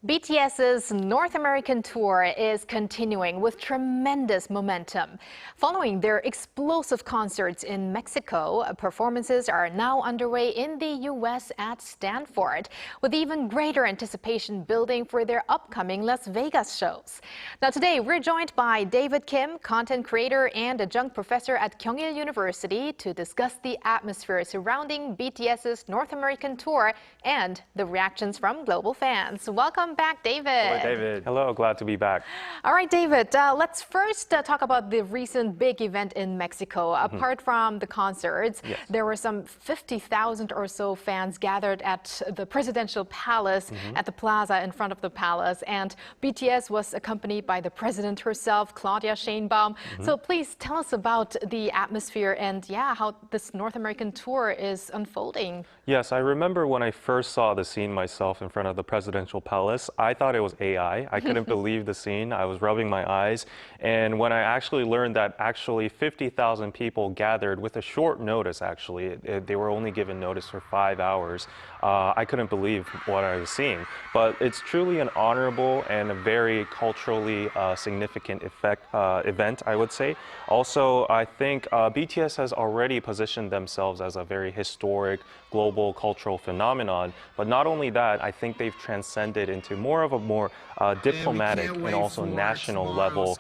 BTS's North American tour is continuing with tremendous momentum. Following their explosive concerts in Mexico, performances are now underway in the U.S. at Stanford, with even greater anticipation building for their upcoming Las Vegas shows. Now today, we're joined by David Kim, content creator and adjunct professor at Kyungil University, to discuss the atmosphere surrounding BTS's North American tour and the reactions from global fans. Welcome back, David. Hello, David. Hello, glad to be back. All right, David, let's first talk about the recent big event in Mexico. Apart from the concerts, there were some 50,000 or so fans gathered at the presidential palace, at the plaza in front of the palace, and BTS was accompanied by the president herself, Claudia Sheinbaum. So please tell us about the atmosphere and, how this North American tour is unfolding. Yes, I remember when I first saw the scene myself in front of the presidential palace, I thought it was AI. I couldn't believe the scene. I was rubbing my eyes. And when I actually learned that 50,000 people gathered with a short notice, they were only given notice for 5 hours, I couldn't believe what I was seeing. But it's truly an honorable and a very culturally significant event, I would say. Also, I think BTS has already positioned themselves as a very historic global cultural phenomenon. But not only that, I think they've transcended into more of a diplomatic and also national level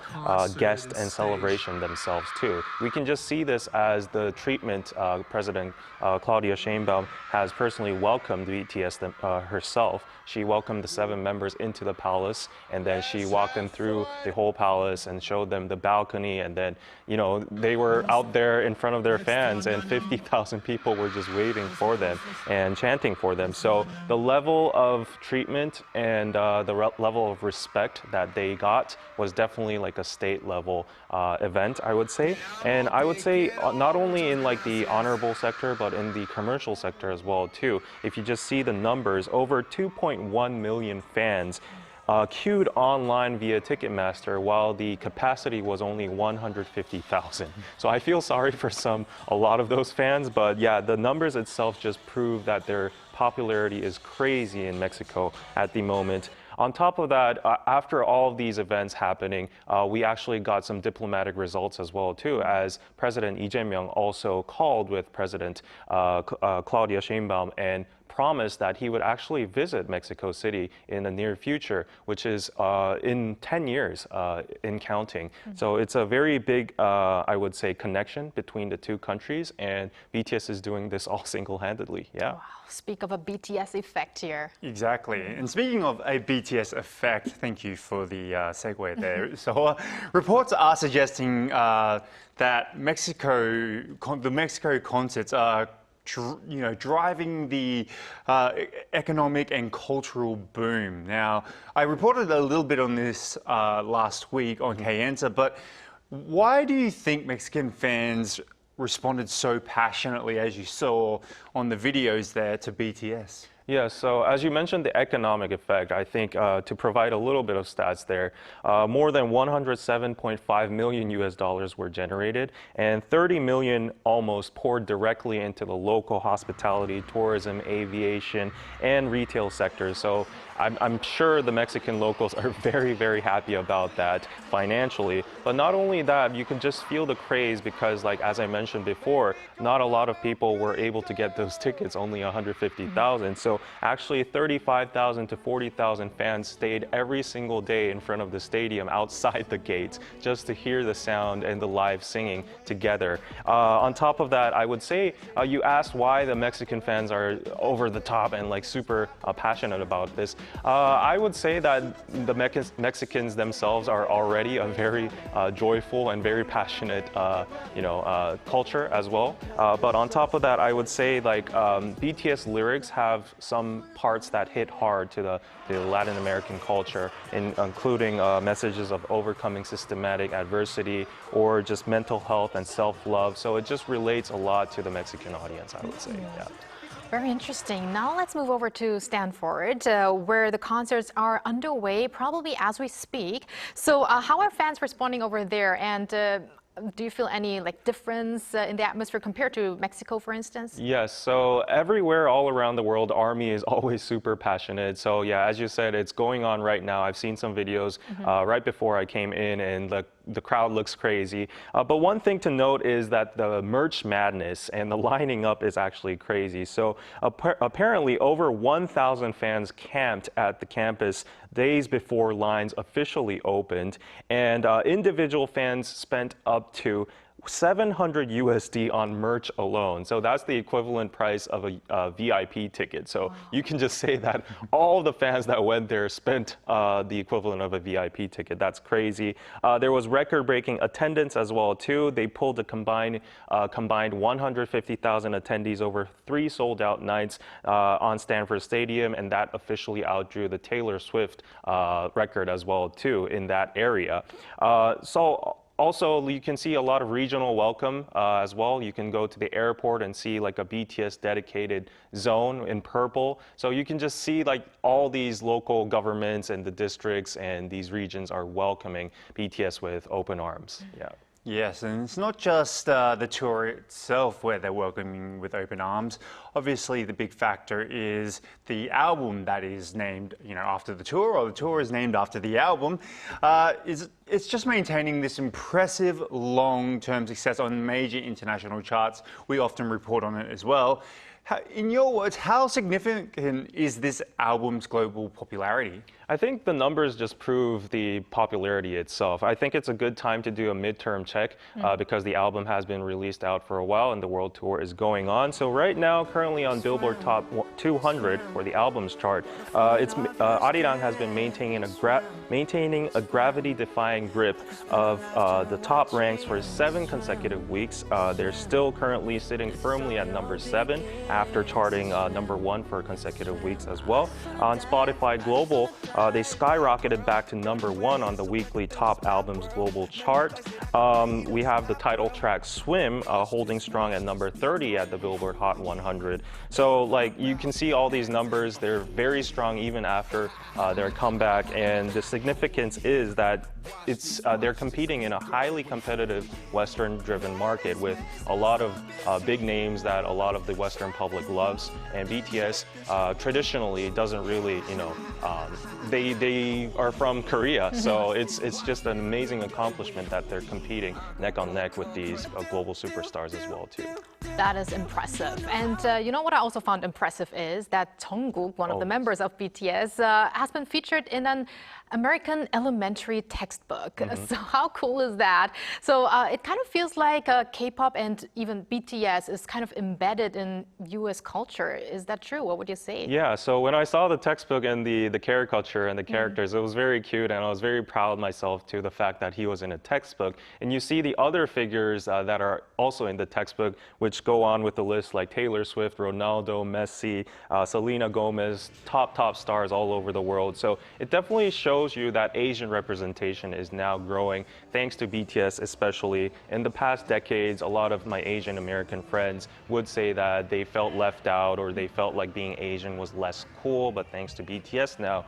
guest and celebration themselves too. We can just see this as the treatment President Claudia Sheinbaum has personally welcomed BTS herself. She welcomed the 7 members into the palace, and then she walked them through the whole palace and showed them the balcony, and then, they were out there in front of their fans, and 50,000 people were just waving for them and chanting for them. So the level of treatment and the level of respect that they got was definitely like a state level event, I would say. And I would say not only in like the honorable sector, but in the commercial sector as well too. If you just see the numbers, over 2.1 million fans queued online via Ticketmaster, while the capacity was only 150,000. So I feel sorry for a lot of those fans, but yeah, the numbers itself just prove that their popularity is crazy in Mexico at the moment. On top of that, after all of these events happening, we actually got some diplomatic results as well too, as President Lee Jae-myung also called with President Claudia Sheinbaum and promised that he would actually visit Mexico City in the near future, which is in 10 years in counting. So it's a very big, I would say, connection between the two countries, and BTS is doing this all single-handedly. Yeah. Wow. Speak of a BTS effect here. Exactly. And speaking of a BTS effect, thank you for the segue there. So reports are suggesting that the Mexico concerts are driving the economic and cultural boom. Now, I reported a little bit on this last week on K-Answer, but why do you think Mexican fans responded so passionately, as you saw on the videos there, to BTS? Yeah, so as you mentioned, the economic effect, I think to provide a little bit of stats there, more than 107.5 million US dollars were generated, and 30 million almost poured directly into the local hospitality, tourism, aviation, and retail sectors. So I'm sure the Mexican locals are very, very happy about that financially. But not only that, you can just feel the craze because, like as I mentioned before, not a lot of people were able to get those tickets, only 150,000. So actually 35,000 to 40,000 fans stayed every single day in front of the stadium outside the gates just to hear the sound and the live singing together. On top of that, I would say you asked why the Mexican fans are over the top and like super passionate about this. I would say that the Mexicans themselves are already a very joyful and very passionate, culture as well. But on top of that, I would say like BTS lyrics have some parts that hit hard to the Latin American culture, including messages of overcoming systematic adversity or just mental health and self-love. So it just relates a lot to the Mexican audience, I would say. Yeah. Very interesting. Now let's move over to Stanford, where the concerts are underway, probably as we speak. So how are fans responding over there? And Do you feel any difference in the atmosphere compared to Mexico, for instance? Yes, so everywhere all around the world, ARMY is always super passionate. So yeah, as you said, it's going on right now. I've seen some videos right before I came in, and the crowd looks crazy. But one thing to note is that the merch madness and the lining up is actually crazy. So apparently over 1,000 fans camped at the campus days before lines officially opened, and individual fans spent up to 700 USD on merch alone. So that's the equivalent price of a VIP ticket. So you can just say that all the fans that went there spent the equivalent of a VIP ticket. That's crazy. There was record-breaking attendance as well too. They pulled a combined 150,000 attendees over 3 sold-out nights on Stanford Stadium, and that officially outdrew the Taylor Swift record as well too in that area. Also, you can see a lot of regional welcome as well. You can go to the airport and see like a BTS dedicated zone in purple. So you can just see like all these local governments and the districts and these regions are welcoming BTS with open arms. Yeah. Yes, and it's not just the tour itself where they're welcoming with open arms. Obviously, the big factor is the album that is named, after the tour, or the tour is named after the album. It's just maintaining this impressive long-term success on major international charts. We often report on it as well. In your words, how significant is this album's global popularity? I think the numbers just prove the popularity itself. I think it's a good time to do a midterm check because the album has been released out for a while and the world tour is going on. So right now, currently on Billboard Top 200 for the albums chart, Arirang has been maintaining a gravity-defying grip of the top ranks for 7 consecutive weeks. They're still currently sitting firmly at number 7 after charting number 1 for consecutive weeks as well. On Spotify Global, they skyrocketed back to number 1 on the weekly top albums global chart. We have the title track Swim holding strong at number 30 at the Billboard Hot 100. So you can see all these numbers, they're very strong even after their comeback, and the significance is that they're competing in a highly competitive Western-driven market with a lot of big names that a lot of the Western public loves, and BTS traditionally doesn't really, they are from Korea, so it's just an amazing accomplishment that they're competing neck on neck with these global superstars as well too. That is impressive. And you know what I also found impressive is that Jungkook, one of the members of BTS, has been featured in an American elementary textbook. So how cool is that? So it kind of feels like K-pop and even BTS is kind of embedded in US culture. Is that true? What would you say? Yeah, so when I saw the textbook and the caricature and the characters, it was very cute, and I was very proud myself to the fact that he was in a textbook. And you see the other figures that are also in the textbook, which go on with the list like Taylor Swift, Ronaldo, Messi, Selena Gomez, top stars all over the world. So it definitely shows you that Asian representation is now growing thanks to BTS especially. In the past decades, a lot of my Asian American friends would say that they felt left out or they felt like being Asian was less cool, but thanks to BTS now,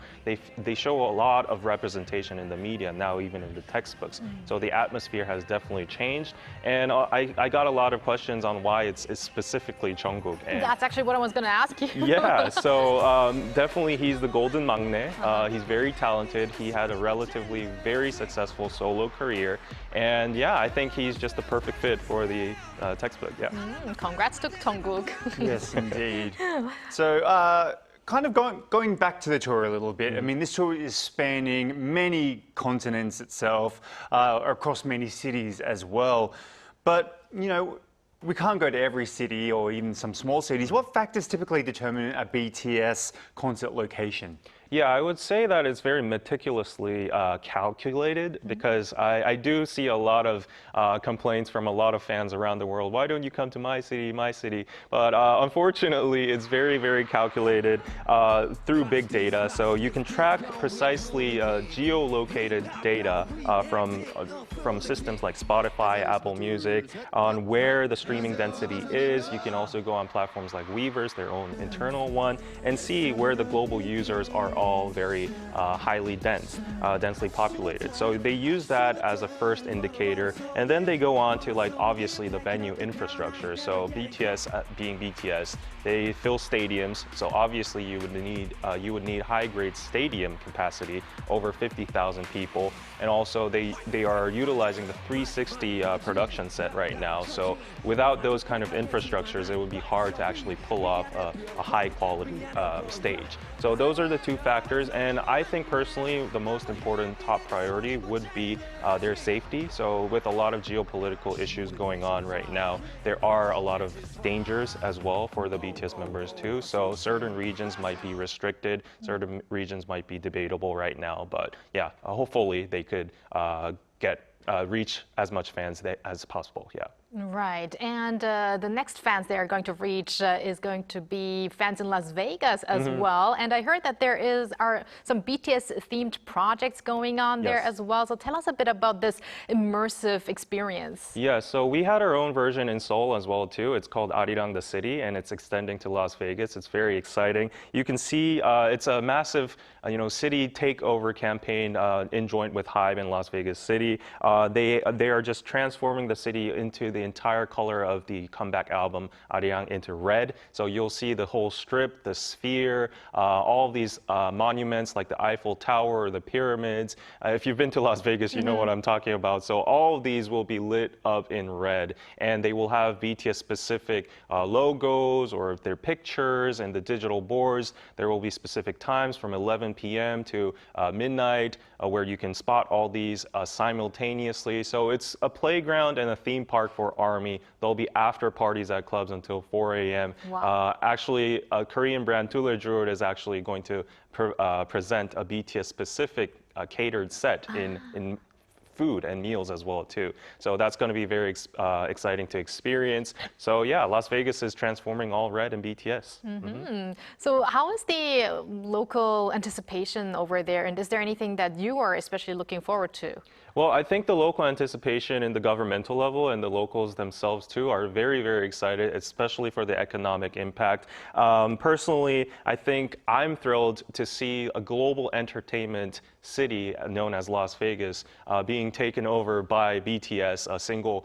they show a lot of representation in the media, now even in the textbooks. So the atmosphere has definitely changed, and I got a lot of questions on why it's specifically Jungkook. And that's actually what I was going to ask you. Yeah, so definitely he's the golden maknae. He's very talented. He had a relatively very successful solo career, and yeah, I think he's just the perfect fit for the textbook. Yeah. Congrats to Jungkook. Yes, indeed. So. Kind of going back to the tour a little bit, I mean, this tour is spanning many continents itself, across many cities as well. But, we can't go to every city or even some small cities. What factors typically determine a BTS concert location? Yeah, I would say that it's very meticulously calculated because I do see a lot of complaints from a lot of fans around the world. Why don't you come to my city, my city? But unfortunately, it's very, very calculated through big data. So you can track precisely geolocated data from systems like Spotify, Apple Music, on where the streaming density is. You can also go on platforms like Weverse, their own internal one, and see where the global users are all very highly densely populated. So they use that as a first indicator, and then they go on to like obviously the venue infrastructure. So BTS being BTS, they fill stadiums. So obviously you would need high-grade stadium capacity, over 50,000 people, and also they are utilizing the 360 production set right now. So without those kind of infrastructures, it would be hard to actually pull off a high-quality stage. So those are the two factors, and I think personally the most important top priority would be their safety. So with a lot of geopolitical issues going on right now, there are a lot of dangers as well for the BTS members too. So certain regions might be restricted, certain regions might be debatable right now, but yeah, hopefully they could reach as much fans as possible. Yeah. Right, and the next fans they are going to reach is going to be fans in Las Vegas as well. And I heard that there are some BTS-themed projects going on there as well. So tell us a bit about this immersive experience. Yeah, so we had our own version in Seoul as well too. It's called Arirang the City, and it's extending to Las Vegas. It's very exciting. You can see it's a massive, city takeover campaign in joint with HYBE in Las Vegas City. They are just transforming the city into the entire color of the comeback album Arirang into red. So you'll see the whole strip, the sphere, all of these monuments like the Eiffel Tower or the pyramids. If you've been to Las Vegas, you know what I'm talking about. So all of these will be lit up in red, and they will have BTS specific logos or their pictures and the digital boards. There will be specific times from 11 p.m. to midnight where you can spot all these simultaneously. So it's a playground and a theme park for ARMY. There'll be after parties at clubs until 4 a.m. Wow. Actually, a Korean brand, Tulle is actually going to present a BTS-specific catered set in food and meals as well too. So that's going to be very exciting to experience. So yeah, Las Vegas is transforming all red in BTS. So how is the local anticipation over there, and is there anything that you are especially looking forward to? Well, I think the local anticipation in the governmental level and the locals themselves too are very, very excited, especially for the economic impact. Personally, I think I'm thrilled to see a global entertainment city known as Las Vegas being taken over by BTS, a single,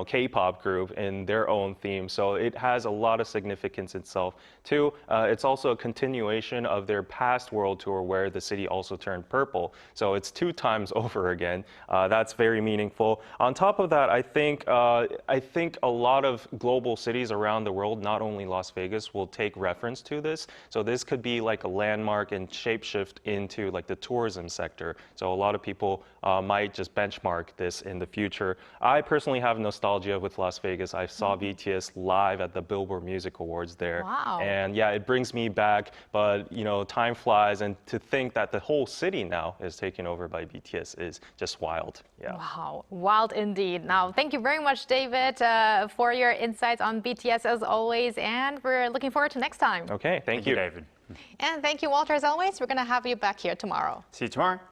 K-pop group in their own theme. So it has a lot of significance itself too. It's also a continuation of their past world tour where the city also turned purple. So it's 2 times over again. That's very meaningful. On top of that, I think a lot of global cities around the world, not only Las Vegas, will take reference to this. So this could be like a landmark and shapeshift into like the tourism sector. So a lot of people might just benchmark this in the future. I personally have nostalgia with Las Vegas. I saw BTS live at the Billboard Music Awards there. Wow. And yeah, it brings me back, but time flies, and to think that the whole city now is taken over by BTS is just wild. Yeah. Wow, wild indeed. Now, thank you very much, David, for your insights on BTS as always, and we're looking forward to next time. Okay, thank you, David. And thank you, Walter, as always. We're going to have you back here tomorrow. See you tomorrow.